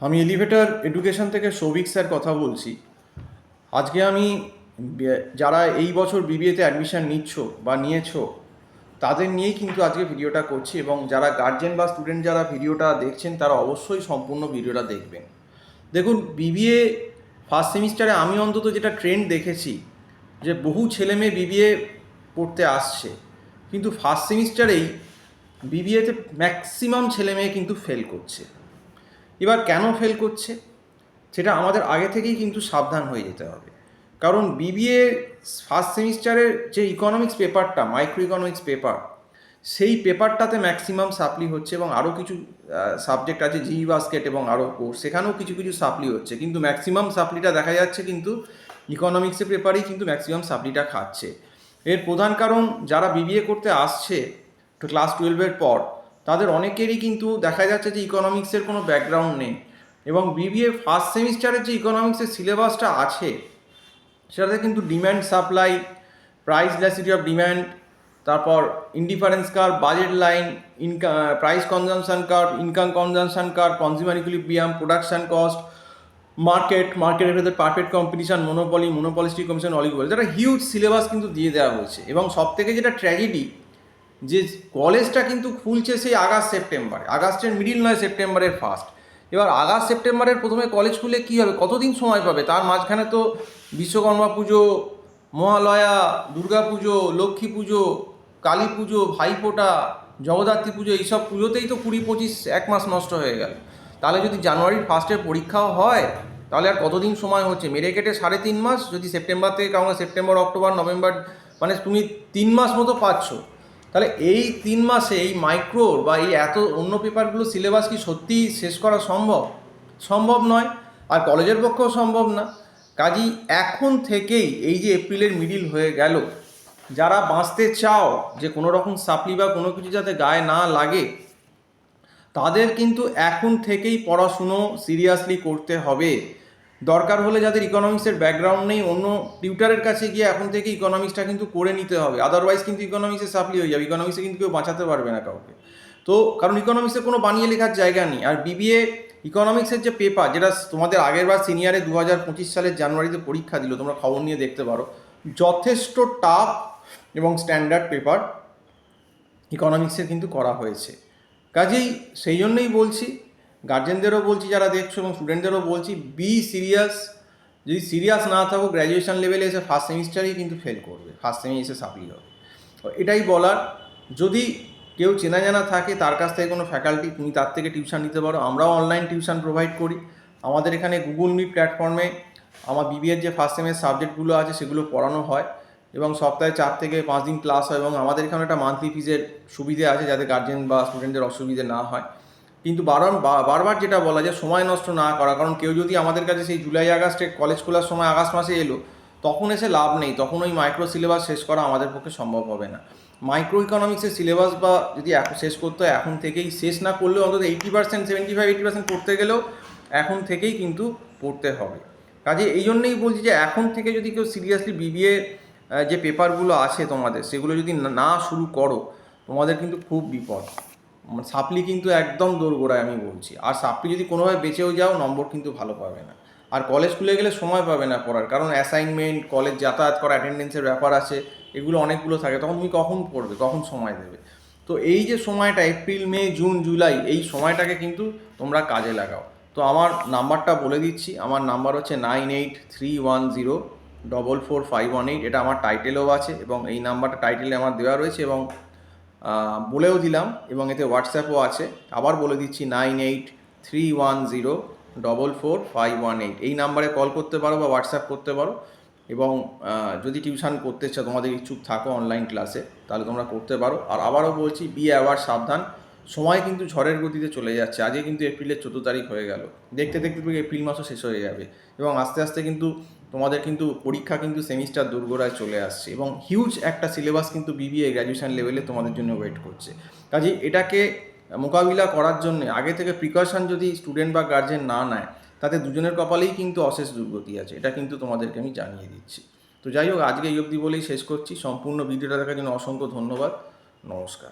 আমি elevator education থেকে Souvik sir কথা বলছি। আজকে আমি যারা এই বছর বিবিএতে অ্যাডমিশন নিচ্ছ বা নিয়েছো তাদের নিয়েই কিন্তু আজকে ভিডিওটা করছি, এবং যারা গার্জেন বা স্টুডেন্ট যারা ভিডিওটা দেখছেন তারা অবশ্যই সম্পূর্ণ ভিডিওটা দেখবেন। দেখুন, বিবিএ ফার্স্ট সেমিস্টারে আমি অন্তত যেটা ট্রেন্ড দেখেছি যে বহু ছেলে মেয়ে বিবিএ পড়তে আসছে, কিন্তু ফার্স্ট সেমিস্টারেই বিবিএতে ম্যাক্সিমাম ছেলে মেয়ে কিন্তু ফেল করছে। এবার কেন ফেল করছে সেটা আমাদের আগে থেকেই কিন্তু সাবধান হয়ে যেতে হবে। কারণ বিবিএ ফার্স্ট সেমিস্টারের যে ইকোনমিক্স পেপারটা, মাইক্রো ইকোনমিক্স পেপার, সেই পেপারটাতে ম্যাক্সিমাম সাপ্লি হচ্ছে, এবং আরও কিছু সাবজেক্ট আছে জি বাস্কেট এবং আরও কোর্স, সেখানেও কিছু কিছু সাপ্লি হচ্ছে, কিন্তু ম্যাক্সিমাম সাপ্লিটা দেখা যাচ্ছে কিন্তু ইকোনমিক্সের পেপারেই কিন্তু ম্যাক্সিমাম সাপ্লিটা খাচ্ছে। এর প্রধান কারণ যারা বিবিএ করতে আসছে ক্লাস 12-এর পর, তাদের অনেকেরই কিন্তু দেখা যাচ্ছে যে ইকোনমিক্সের কোনো ব্যাকগ্রাউন্ড নেই, এবং বিবিএ ফার্স্ট সেমিস্টারের যে ইকোনমিক্সের সিলেবাসটা আছে সেটাতে কিন্তু demand supply, price elasticity of demand, তারপর indifference curve, budget line, income, price consumption curve, income consumption curve, consumer equilibrium, production cost, মার্কেটের ভেতরে perfect competition, monopolistic commission, oligopoly, যেটা হিউজ সিলেবাস কিন্তু দিয়ে দেওয়া হয়েছে। এবং সব থেকে যেটা ট্র্যাজেডি, যে কলেজটা কিন্তু খুলছে সেই সেপ্টেম্বরে, আগস্টের মিডিল নয়, সেপ্টেম্বরের ফার্স্ট। এবার সেপ্টেম্বরের প্রথমে কলেজ খুলে কী হবে, কতদিন সময় পাবে? তার মাঝখানে তো বিশ্বকর্মা পুজো, মহালয়া, দুর্গা পুজো, লক্ষ্মী পুজো, কালী পুজো, ভাইফোঁটা, জগদ্ধাত্রী পুজো, এইসব পুজোতেই তো 20-25 এক মাস নষ্ট হয়ে গেল। তাহলে যদি জানুয়ারির ফার্স্টের পরীক্ষাও হয়, তাহলে আর কতদিন সময় হচ্ছে? মেরে কেটে 3.5 মাস। যদি সেপ্টেম্বর থেকে কারণ সেপ্টেম্বর, অক্টোবর, নভেম্বর, মানে তুমি 3 মাস মতো পাচ্ছ। তাহলে এই 3 মাসে এই মাইক্রোর বা এই এত অন্য পেপারগুলো সিলেবাস কি সত্যিই শেষ করা সম্ভব? সম্ভব নয়, আর কলেজের পক্ষেও সম্ভব না। কাজেই এখন থেকেই, এই যে এপ্রিলের মিডিল হয়ে গেল, যারা বাঁচতে চাও যে কোনো রকম সাপ্লি বা কোনো কিছু যাতে গায়ে না লাগে, তাদের কিন্তু এখন থেকেই পড়াশুনো সিরিয়াসলি করতে হবে। দরকার হলে যাদের ইকোনমিক্সের ব্যাকগ্রাউন্ড নেই, অন্য টিউটারের কাছে গিয়ে এখন থেকে ইকোনমিক্সটা কিন্তু করে নিতে হবে, আদারওয়াইজ কিন্তু ইকোনমিক্সের সাপ্লি হয়ে যাবে। ইকোনমিক্সে কিন্তু কেউ বাঁচাতে পারবে না কাউকে। তো কারণ ইকোনমিক্সের কোনো বানিয়ে লেখার জায়গা নেই। আর বিবিএ ইকোনমিক্সের যে পেপার, যেটা তোমাদের আগের বার সিনিয়রে 2025 সালের জানুয়ারিতে পরীক্ষা দিল, তোমরা খবর নিয়ে দেখতে পারো, যথেষ্ট টাফ এবং স্ট্যান্ডার্ড পেপার ইকোনমিক্সের কিন্তু করা হয়েছে। কাজেই সেই জন্যই বলছি, গার্জেনদেরও বলছি যারা দেখছো, এবং স্টুডেন্টদেরও বলছি, বি সিরিয়াস। যদি সিরিয়াস না থাকো, গ্র্যাজুয়েশন লেভেলে এসে ফার্স্ট সেমিস্টারেই কিন্তু ফেল করবে, ফার্স্ট সেমি এসে সাপ্লি হবে। এটাই বলার। যদি কেউ চেনা জানা থাকে, তার কাছ থেকে কোনো ফ্যাকাল্টি, তুমি তার থেকে টিউশন নিতে পারো। আমরাও অনলাইন টিউশন প্রোভাইড করি। আমাদের এখানে গুগল মিট প্ল্যাটফর্মে আমার বিবিএর যে ফার্স্ট সেমের সাবজেক্টগুলো আছে সেগুলো পড়ানো হয়, এবং সপ্তাহে 4 থেকে 5 দিন ক্লাস হয়। এবং আমাদের এখানে একটা মান্থলি ফিজের সুবিধে আছে, যাতে গার্জেন বা স্টুডেন্টদের অসুবিধে না হয়। কিন্তু বারবার যেটা বলা যায়, সময় নষ্ট না করা। কারণ কেউ যদি আমাদের কাছে সেই জুলাই আগস্টে কলেজ খোলার সময় আগস্ট মাসে এলো, তখন এসে লাভ নেই। তখন ওই মাইক্রো সিলেবাস শেষ করা আমাদের পক্ষে সম্ভব হবে না। মাইক্রো ইকোনমিক্সের সিলেবাস বা যদি শেষ করতে হয়, এখন থেকেই, শেষ না করলেও অন্তত 80%, 75-80% পড়তে গেলেও এখন থেকেই কিন্তু পড়তে হবে। কাজে এই জন্যই বলছি যে এখন থেকে যদি কেউ সিরিয়াসলি বিবিএ যে পেপারগুলো আছে তোমাদের, সেগুলো যদি না শুরু করো, তোমাদের কিন্তু খুব বিপদ। সাপ্লি কিন্তু একদম দোরগোড়ায় আমি বলছি। আর সাপ্লি যদি কোনোভাবে বেঁচেও যাও, নম্বর কিন্তু ভালো পাবে না। আর কলেজ খুলে গেলে সময় পাবে না পড়ার, কারণ অ্যাসাইনমেন্ট, কলেজ যাতায়াত করা, অ্যাটেন্ডেন্সের ব্যাপার আছে, এগুলো অনেকগুলো থাকে। তখন তুমি কখন পড়বে, কখন সময় দেবে? তো এই যে সময়টা, এপ্রিল, মে, জুন, জুলাই, এই সময়টাকে কিন্তু তোমরা কাজে লাগাও। তো আমার নাম্বারটা বলে দিচ্ছি। আমার নাম্বার হচ্ছে 9831044518। এটা আমার টাইটেলেও আছে, এবং এই নাম্বারটা টাইটেলে আমার দেওয়া রয়েছে, এবং বলেও দিলাম, এবং এতে হোয়াটসঅ্যাপও আছে। আবার বলে দিচ্ছি, 9831044518। এই নাম্বারে কল করতে পারো বা হোয়াটসঅ্যাপ করতে পারো। এবং যদি টিউশন করতে চাও, তোমাদের ইচ্ছুক থাকো অনলাইন ক্লাসে, তাহলে তোমরা করতে পারো। আর আবারও বলছি, বি অ্যাওয়ার, সাবধান। সময় কিন্তু ঝড়ের গতিতে চলে যাচ্ছে। আজকে কিন্তু এপ্রিলের 14 তারিখ হয়ে গেল। দেখতে দেখতে এপ্রিল মাসও শেষ হয়ে যাবে, এবং আস্তে আস্তে কিন্তু তোমাদের কিন্তু পরীক্ষা কিন্তু সেমিস্টার দোরগোড়ায় চলে আসছে, এবং হিউজ একটা সিলেবাস কিন্তু বিবিএ গ্র্যাজুয়েশন লেভেলে তোমাদের জন্য ওয়েট করছে। কাজেই এটাকে মোকাবিলা করার জন্য আগে থেকে প্রিকশন যদি স্টুডেন্ট বা গার্জেন না নেয়, তাতে দুজনের কপালেই কিন্তু অশেষ দুর্গতি আছে। এটা কিন্তু তোমাদেরকে আমি জানিয়ে দিচ্ছি। তো যাই হোক, আজকে এই অবধি বলেই শেষ করছি। সম্পূর্ণ ভিডিওটা দেখার জন্য অসংখ্য ধন্যবাদ। নমস্কার।